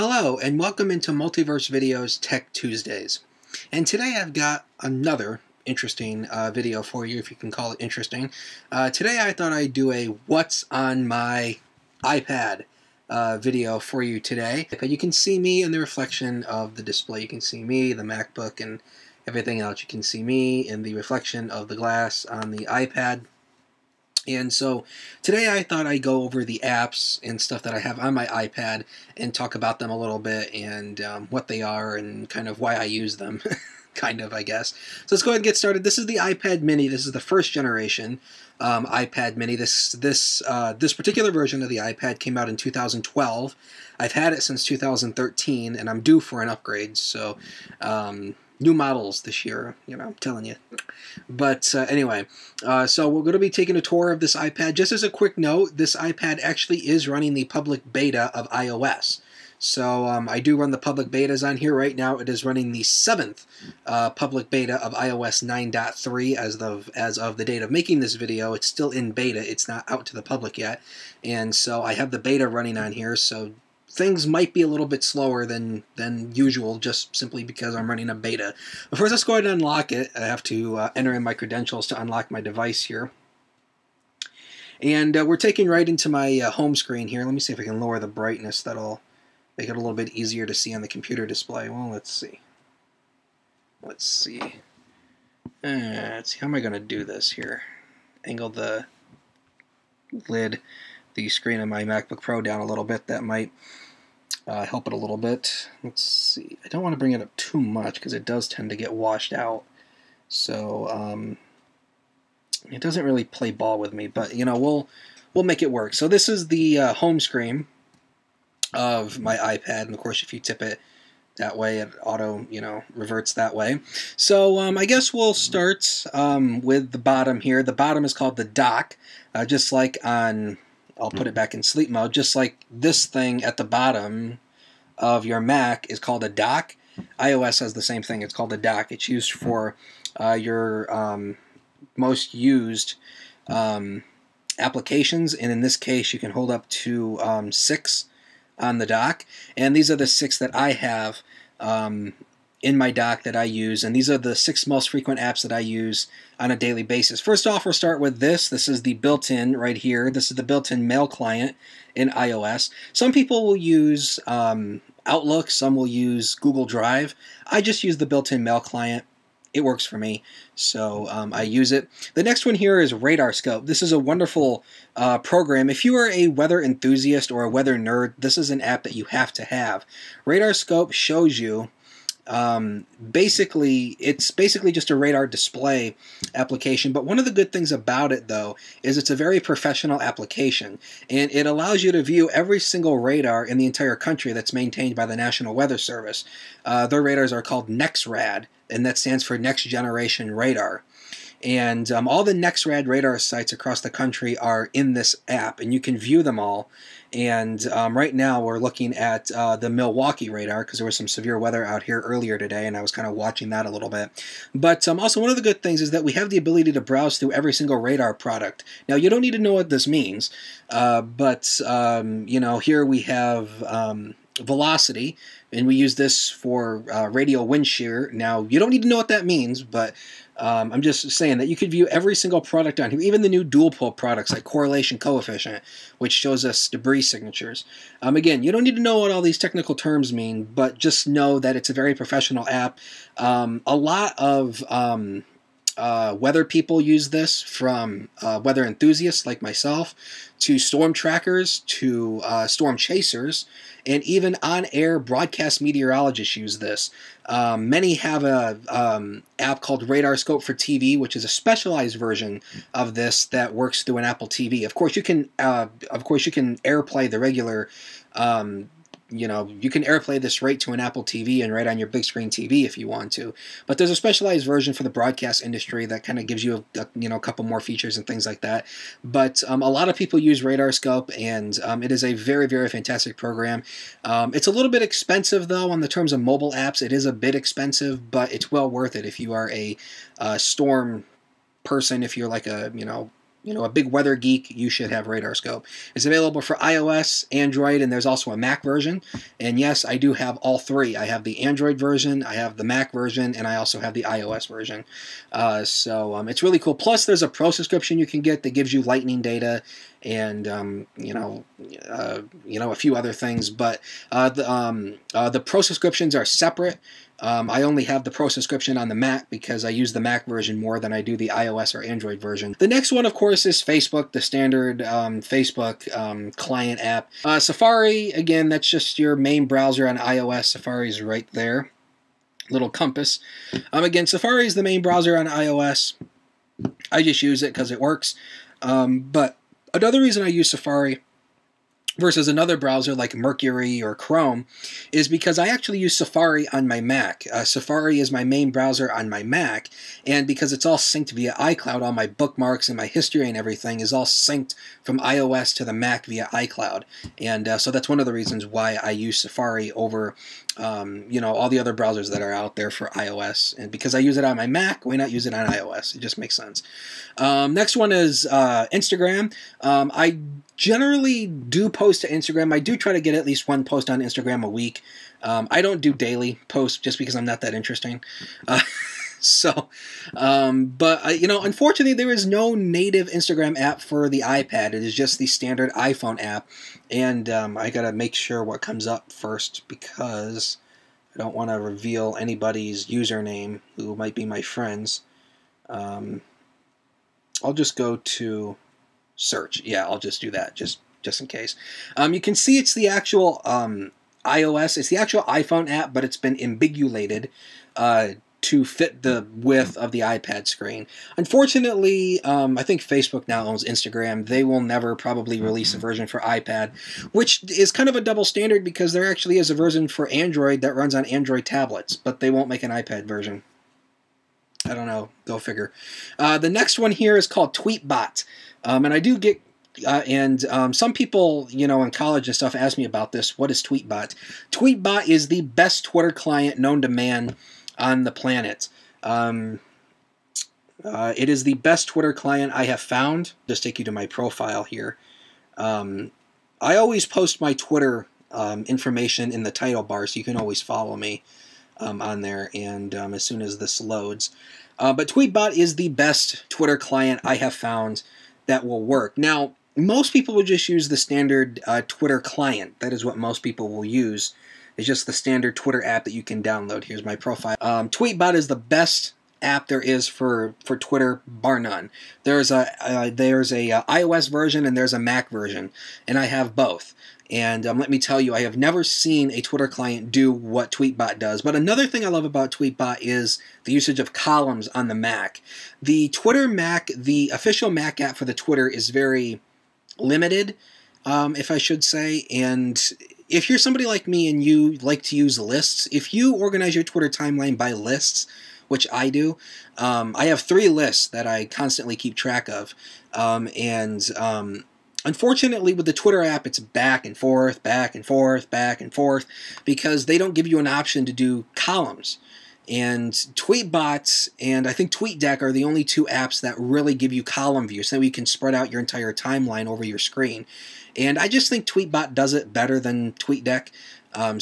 Hello and welcome into Multiverse Videos Tech Tuesdays. And today I've got another interesting video for you, if you can call it interesting. Today I thought I'd do a What's on My iPad video for you today. But you can see me in the reflection of the display. You can see me, the MacBook, and everything else. You can see me in the reflection of the glass on the iPad. And so today I thought I'd go over the apps and stuff that I have on my iPad and talk about them a little bit and what they are and kind of why I use them, kind of, I guess. So let's go ahead and get started. This is the iPad mini. This is the first generation iPad mini. This particular version of the iPad came out in 2012. I've had it since 2013, and I'm due for an upgrade. So new models this year, you know, I'm telling you. But anyway, so we're going to be taking a tour of this iPad. Just as a quick note, this iPad actually is running the public beta of iOS. So I do run the public betas on here. Right now it is running the 7th public beta of iOS 9.3 as of the date of making this video. It's still in beta. It's not out to the public yet. And so I have the beta running on here. So things might be a little bit slower than usual, just simply because I'm running a beta. But first, let's go ahead and unlock it. I have to enter in my credentials to unlock my device here. And we're taking right into my home screen here. Let me see if I can lower the brightness. That'll make it a little bit easier to see on the computer display. Well, let's see. Let's see. Let's see. How am I going to do this here? Angle the lid, the screen of my MacBook Pro down a little bit. That might help it a little bit. Let's see. I don't want to bring it up too much because it does tend to get washed out. So it doesn't really play ball with me, but you know, we'll make it work. So this is the home screen of my iPad, and of course, if you tip it that way, it auto, you know, reverts that way. So I guess we'll start with the bottom here. The bottom is called the dock, just like on. I'll put it back in sleep mode, just like this thing at the bottom of your Mac is called a dock. iOS has the same thing. It's called a dock. It's used for your most used applications, and in this case, you can hold up to 6 on the dock. And these are the 6 that I have in my dock that I use, and these are the 6 most frequent apps that I use on a daily basis. First off, we'll start with this. This is the built-in right here. This is the built-in mail client in iOS. Some people will use Outlook, some will use Google Drive. I just use the built-in mail client. It works for me, so I use it. The next one here is RadarScope. This is a wonderful program. If you are a weather enthusiast or a weather nerd, this is an app that you have to have. RadarScope shows you it's basically just a radar display application, but one of the good things about it, though, is it's a very professional application, and it allows you to view every single radar in the entire country that's maintained by the National Weather Service. Their radars are called NEXRAD, and that stands for Next Generation Radar. And all the NEXRAD radar sites across the country are in this app, and you can view them all. And right now we're looking at the Milwaukee radar because there was some severe weather out here earlier today, and I was kind of watching that a little bit. But also one of the good things is that we have the ability to browse through every single radar product. Now, you don't need to know what this means, but you know, here we have velocity, and we use this for radial wind shear. Now, you don't need to know what that means, but I'm just saying that you could view every single product on here, even the new dual pole products like correlation coefficient, which shows us debris signatures. Again, you don't need to know what all these technical terms mean, but just know that it's a very professional app. A lot of weather people use this, from weather enthusiasts like myself to storm trackers to storm chasers, and even on-air broadcast meteorologists use this. Many have a app called RadarScope for TV, which is a specialized version of this that works through an Apple TV. Of course, you can AirPlay the regular. You know, you can AirPlay this right to an Apple TV and right on your big screen TV if you want to. But there's a specialized version for the broadcast industry that kind of gives you a couple more features and things like that. But a lot of people use RadarScope, and it is a very, very fantastic program. It's a little bit expensive, though, on the terms of mobile apps. It is a bit expensive, but it's well worth it if you are a storm person, if you're like a, a big weather geek, you should have RadarScope. It's available for iOS, Android, and there's also a Mac version. And yes, I do have all three. I have the Android version, I have the Mac version, and I also have the iOS version. So it's really cool. Plus, there's a pro subscription you can get that gives you lightning data and a few other things. But the pro subscriptions are separate. I only have the Pro subscription on the Mac because I use the Mac version more than I do the iOS or Android version. The next one, of course, is Facebook, the standard Facebook client app. Safari, again, that's just your main browser on iOS. Safari's right there. Little compass. Again, Safari is the main browser on iOS. I just use it because it works. But another reason I use Safari versus another browser like Mercury or Chrome is because I actually use Safari on my Mac. Safari is my main browser on my Mac, and because it's all synced via iCloud, all my bookmarks and my history and everything is all synced from iOS to the Mac via iCloud. And so that's one of the reasons why I use Safari over all the other browsers that are out there for iOS. And because I use it on my Mac, why not use it on iOS? It just makes sense. Next one is Instagram. I generally do post to Instagram. I do try to get at least one post on Instagram a week. I don't do daily posts just because I'm not that interesting. Unfortunately, there is no native Instagram app for the iPad. It is just the standard iPhone app. And I got to make sure what comes up first because I don't want to reveal anybody's username who might be my friends. I'll just go to search. Yeah, I'll just do that just in case. You can see it's the actual iOS. It's the actual iPhone app, but it's been ambiguated to fit the width of the iPad screen. Unfortunately, I think Facebook now owns Instagram. They will never probably release a version for iPad, which is kind of a double standard because there actually is a version for Android that runs on Android tablets, but they won't make an iPad version. I don't know. Go figure. The next one here is called Tweetbot. And I do get, some people, in college and stuff ask me about this. What is Tweetbot? Tweetbot is the best Twitter client known to man on the planet. It is the best Twitter client I have found. Just take you to my profile here. I always post my Twitter information in the title bar, so you can always follow me on there, and as soon as this loads. But Tweetbot is the best Twitter client I have found that will work. Now, most people will just use the standard Twitter client. That is what most people will use. It's just the standard Twitter app that you can download. Here's my profile. Tweetbot is the best app there is for Twitter, bar none. There's a iOS version and there's a Mac version, and I have both. And let me tell you, I have never seen a Twitter client do what Tweetbot does. But another thing I love about Tweetbot is the usage of columns on the Mac. The Twitter Mac, the official Mac app for the Twitter is very limited, if I should say. And if you're somebody like me and you like to use lists, if you organize your Twitter timeline by lists, which I do, I have 3 lists that I constantly keep track of. Unfortunately, with the Twitter app, it's back and forth, back and forth, back and forth, because they don't give you an option to do columns. And Tweetbot and I think TweetDeck are the only 2 apps that really give you column view, so that you can spread out your entire timeline over your screen. And I just think Tweetbot does it better than TweetDeck.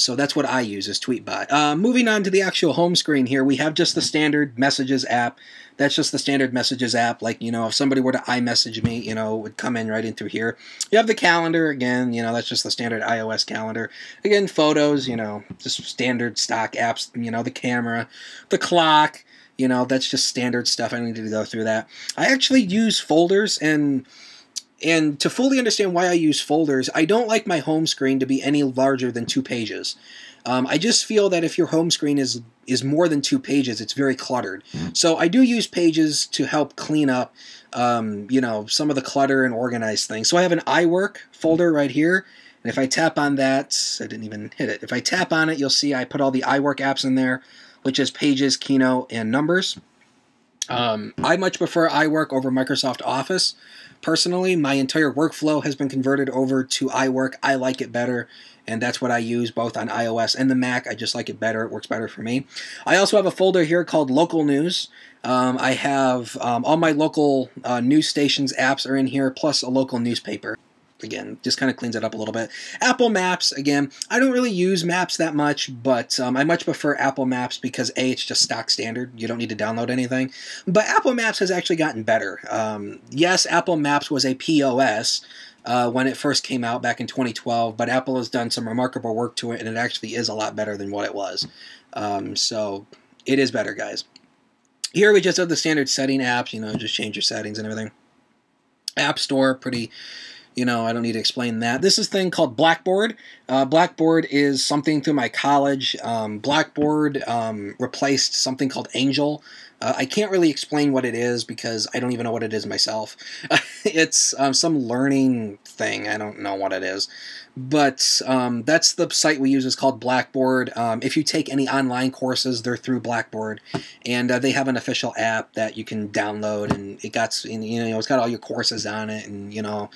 So that's what I use, is Tweetbot. Moving on to the actual home screen here, we have just the standard Messages app. That's just the standard Messages app. Like, if somebody were to iMessage me, it would come in right in through here. You have the calendar, again, that's just the standard iOS calendar. Again, photos, just standard stock apps, the camera, the clock, that's just standard stuff. I don't need to go through that. I actually use folders, and to fully understand why I use folders, I don't like my home screen to be any larger than 2 pages. I just feel that if your home screen is more than 2 pages, it's very cluttered. So I do use pages to help clean up, some of the clutter and organize things. So I have an iWork folder right here, and if I tap on that, I didn't even hit it. If I tap on it, you'll see I put all the iWork apps in there, which is Pages, Keynote, and Numbers. I much prefer iWork over Microsoft Office. Personally, my entire workflow has been converted over to iWork. I like it better, and that's what I use both on iOS and the Mac. I just like it better. It works better for me. I also have a folder here called Local News. I have all my local news stations apps are in here, plus a local newspaper. Again, just kind of cleans it up a little bit. Apple Maps, again, I don't really use Maps that much, but I much prefer Apple Maps because A, it's just stock standard. You don't need to download anything. But Apple Maps has actually gotten better. Yes, Apple Maps was a POS when it first came out back in 2012, but Apple has done some remarkable work to it, and it actually is a lot better than what it was. So it is better, guys. Here we just have the standard setting apps, just change your settings and everything. App Store, pretty... I don't need to explain that. This is a thing called Blackboard. Blackboard is something through my college. Blackboard replaced something called Angel. I can't really explain what it is because I don't even know what it is myself. It's some learning thing. I don't know what it is. But that's the site we use. Is called Blackboard. If you take any online courses, they're through Blackboard, and they have an official app that you can download, and it's got all your courses on it, and your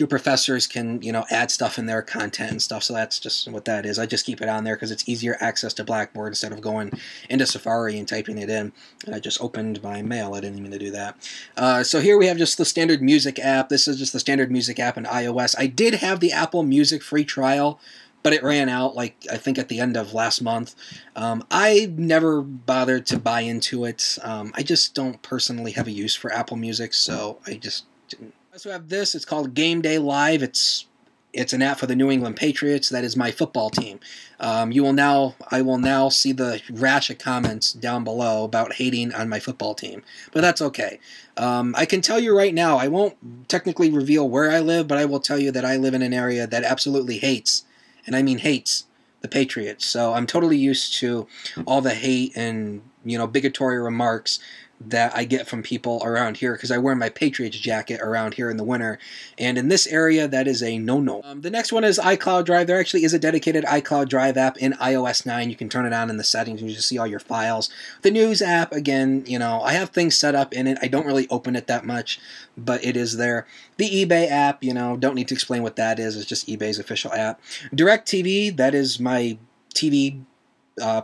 professors can, add stuff in their content and stuff, so that's just what that is. I just keep it on there because it's easier access to Blackboard instead of going into Safari and typing it in. And I just opened my mail. I didn't mean to do that. So here we have just the standard music app. This is just the standard music app in iOS. I did have the Apple Music free trial, but it ran out, I think at the end of last month. I never bothered to buy into it. I just don't personally have a use for Apple Music, so I just didn't. I also have this. It's called Game Day Live. It's an app for the New England Patriots. That is my football team. I will now see the rash of comments down below about hating on my football team, but that's okay. I can tell you right now, I won't technically reveal where I live, but I will tell you that I live in an area that absolutely hates, and I mean hates, the Patriots. So I'm totally used to all the hate and bigotry remarks that I get from people around here because I wear my Patriots jacket around here in the winter, and in this area that is a no-no. The next one is iCloud Drive. There actually is a dedicated iCloud Drive app in iOS 9. You can turn it on in the settings and you just see all your files. The news app, again, I have things set up in it. I don't really open it that much, but it is there. The eBay app, don't need to explain what that is. It's just eBay's official app. DirecTV, that is my TV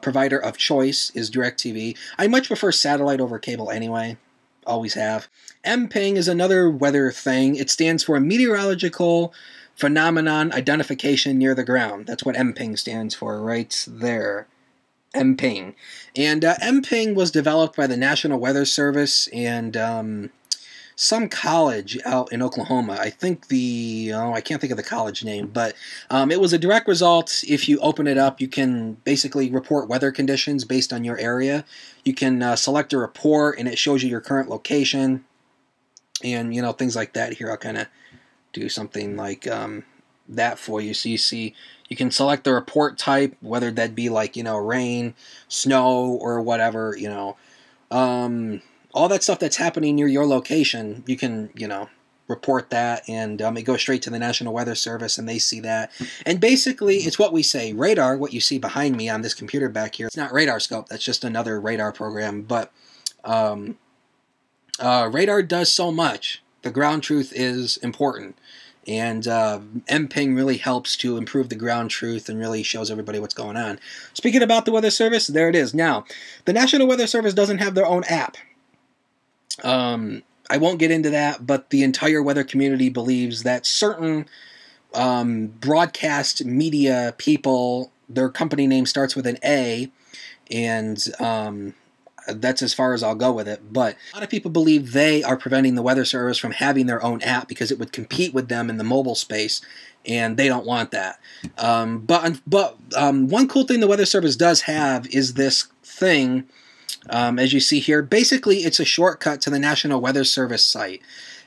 provider of choice, is DirecTV. I much prefer satellite over cable anyway. Always have. MPing is another weather thing. It stands for Meteorological Phenomenon Identification Near the Ground. That's what MPing stands for right there. MPing. And MPing was developed by the National Weather Service and some college out in Oklahoma. I think I can't think of the college name, but it was a direct result. If you open it up, you can basically report weather conditions based on your area. You can select a report, and it shows you your current location, and things like that. Here, I'll kind of do something like that for you. So you can select the report type, whether that be rain, snow, or whatever. All that stuff that's happening near your location, you can, report that, and it goes straight to the National Weather Service, and they see that. And basically, it's what we say. Radar, what you see behind me on this computer back here, it's not RadarScope. That's just another radar program. But radar does so much. The ground truth is important. And MPing really helps to improve the ground truth and really shows everybody what's going on. Speaking about the Weather Service, there it is. Now, the National Weather Service doesn't have their own app. I won't get into that, but the entire weather community believes that certain broadcast media people, their company name starts with an A, and that's as far as I'll go with it. But a lot of people believe they are preventing the Weather Service from having their own app because it would compete with them in the mobile space, and they don't want that. But one cool thing the Weather Service does have is this thing. As you see here, basically it's a shortcut to the National Weather Service site,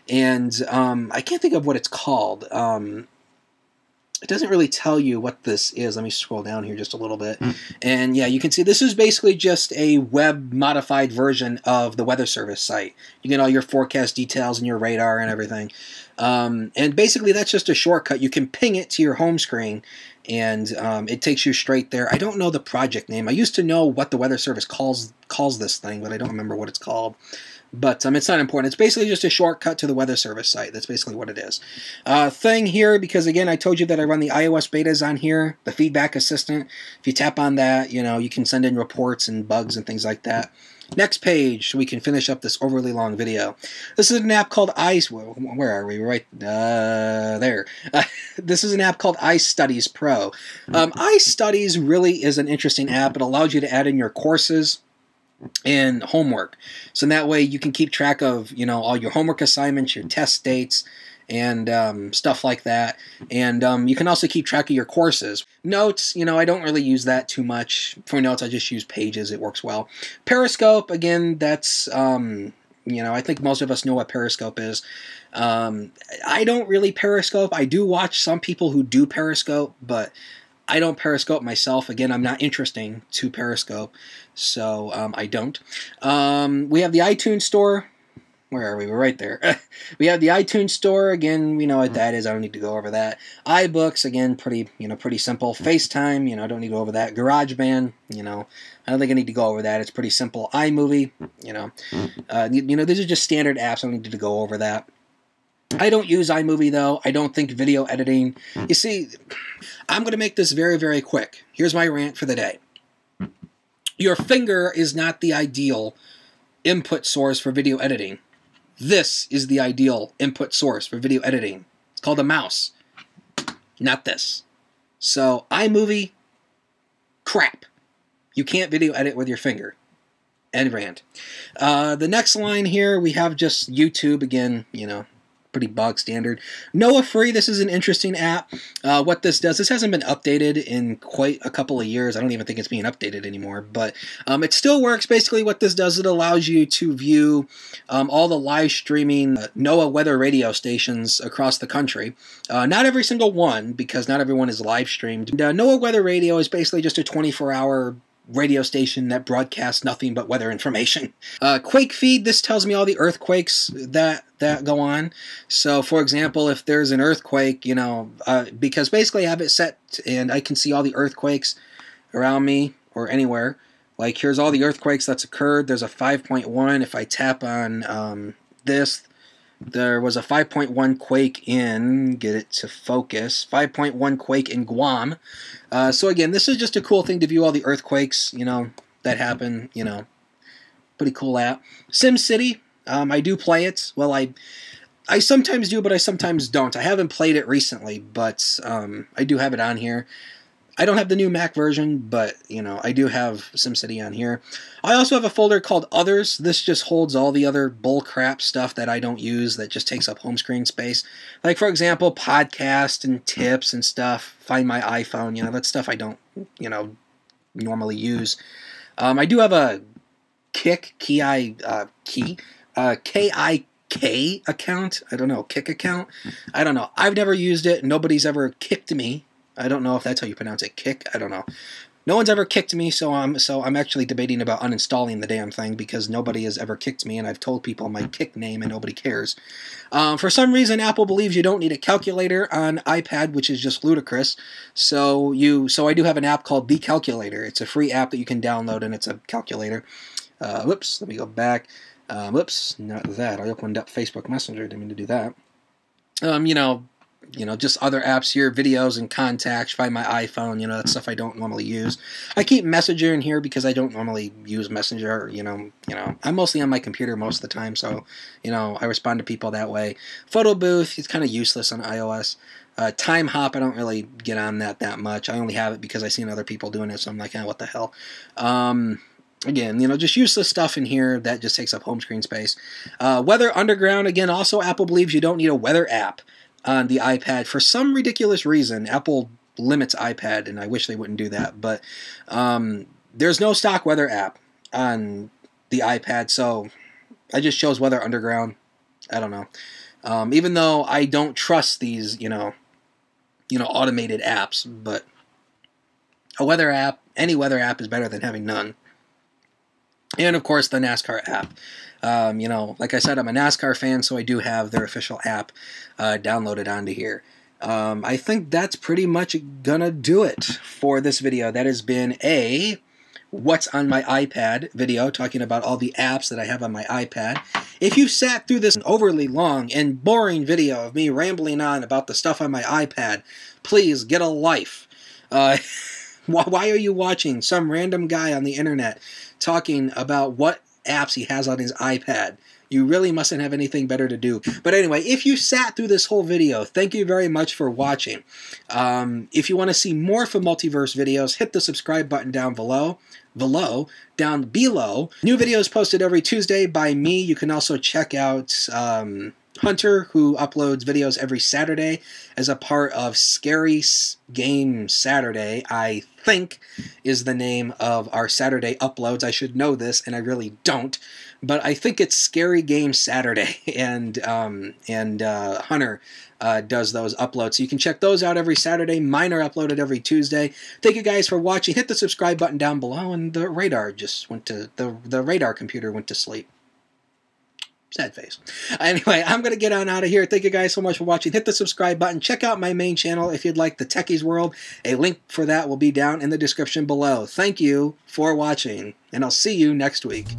and I can't think of what it's called. It doesn't really tell you what this is. Let me scroll down here just a little bit, and yeah, you can see this is basically just a web modified version of the Weather Service site. You get all your forecast details and your radar and everything. And basically that's just a shortcut. You can ping it to your home screen, and it takes you straight there. I don't know the project name. I used to know what the weather service calls this thing, but I don't remember what it's called. But it's not important. It's basically just a shortcut to the weather service site. That's basically what it is. Thing here, because again, I told you that I run the iOS betas on here, the feedback assistant. If you tap on that, you can send in reports and bugs and things like that. Next page, so we can finish up this overly long video. This is an app called Where are we? Right there. This is an app called iStudies Pro. iStudies really is an interesting app. It allows you to add in your courses and homework. So that way you can keep track of, all your homework assignments, your test dates, and stuff like that. And you can also keep track of your courses. Notes, I don't really use that too much. For notes, I just use Pages. It works well. Periscope, again, that's, I think most of us know what Periscope is. I don't really Periscope. I do watch some people who do Periscope, but I don't Periscope myself. Again, I'm not interesting to Periscope, so I don't. We have the iTunes Store. Where are we? We're right there. We have the iTunes Store. Again, we know what that is. I don't need to go over that. iBooks, again, pretty simple. FaceTime, I don't need to go over that. GarageBand, I don't think I need to go over that. It's pretty simple. iMovie, these are just standard apps. I don't need to go over that. I don't use iMovie, though. I don't think video editing... You see, I'm going to make this very, very quick. Here's my rant for the day. Your finger is not the ideal input source for video editing. This is the ideal input source for video editing. It's called a mouse, not this. So, iMovie, crap. You can't video edit with your finger. End rant. The next line here, we have just YouTube again, pretty bog standard. Noah Free, this is an interesting app. What this does, this hasn't been updated in quite a couple of years. I don't even think it's being updated anymore, but it still works. Basically what this does, it allows you to view all the live streaming NOAA weather radio stations across the country. Not every single one, because not everyone is live streamed. NOAA Weather Radio is basically just a 24-hour radio station that broadcasts nothing but weather information. Quake Feed, this tells me all the earthquakes that go on. So, for example, if there's an earthquake, because basically I have it set and I can see all the earthquakes around me or anywhere. Like, here's all the earthquakes that's occurred. There's a 5.1. If I tap on this, there was a 5.1 quake in, get it to focus, 5.1 quake in Guam. So again, this is just a cool thing to view all the earthquakes, that happen, pretty cool app. SimCity, I do play it. Well, I sometimes do, but I sometimes don't. I haven't played it recently, but I do have it on here. I don't have the new Mac version, but, I do have SimCity on here. I also have a folder called Others. This just holds all the other bullcrap stuff that I don't use that just takes up home screen space. Like, for example, podcast and tips and stuff. Find My iPhone, that stuff I don't, normally use. I do have a K-I-K account. I don't know, Kick account. I don't know. I've never used it. Nobody's ever kicked me. I don't know if that's how you pronounce it. Kick? I don't know. No one's ever kicked me, so I'm actually debating about uninstalling the damn thing because nobody has ever kicked me, and I've told people my Kick name, and nobody cares. For some reason, Apple believes you don't need a calculator on iPad, which is just ludicrous. So I do have an app called The Calculator. It's a free app that you can download, and it's a calculator. Whoops, let me go back. Whoops, not that. I opened up Facebook Messenger. Didn't mean to do that. Just other apps here, videos and contacts, Find My iPhone, that stuff I don't normally use. I keep Messenger in here because I don't normally use Messenger, I'm mostly on my computer most of the time, so, I respond to people that way. Photo Booth, it's kind of useless on iOS. Time Hop, I don't really get on that much. I only have it because I've seen other people doing it, so I'm like, what the hell. Again, just useless stuff in here that just takes up home screen space. Weather Underground, again, also Apple believes you don't need a weather app on the iPad. For some ridiculous reason, Apple limits iPad, and I wish they wouldn't do that, but there's no stock weather app on the iPad, so I just chose Weather Underground. I don't know. Even though I don't trust these, automated apps, but a weather app, any weather app is better than having none. And of course the NASCAR app. You know, like I said, I'm a NASCAR fan, so I do have their official app downloaded onto here. I think that's pretty much gonna do it for this video. That has been a What's on My iPad video, talking about all the apps that I have on my iPad. If you sat through this overly long and boring video of me rambling on about the stuff on my iPad, please get a life. Why are you watching some random guy on the internet talking about what apps he has on his iPad? You really mustn't have anything better to do. But anyway, if you sat through this whole video, thank you very much for watching. If you want to see more from Multiverse videos, hit the subscribe button down below. Down below. New videos posted every Tuesday by me. You can also check out Hunter, who uploads videos every Saturday as a part of Scary Game Saturday, I think is the name of our Saturday uploads. I should know this, and I really don't. But I think it's Scary Game Saturday, and Hunter does those uploads. So you can check those out every Saturday. Mine are uploaded every Tuesday. Thank you guys for watching. Hit the subscribe button down below, and the radar just went to the radar computer went to sleep. Sad face. Anyway, I'm going to get on out of here. Thank you guys so much for watching. Hit the subscribe button. Check out my main channel if you'd like the Techies World. A link for that will be down in the description below. Thank you for watching, and I'll see you next week.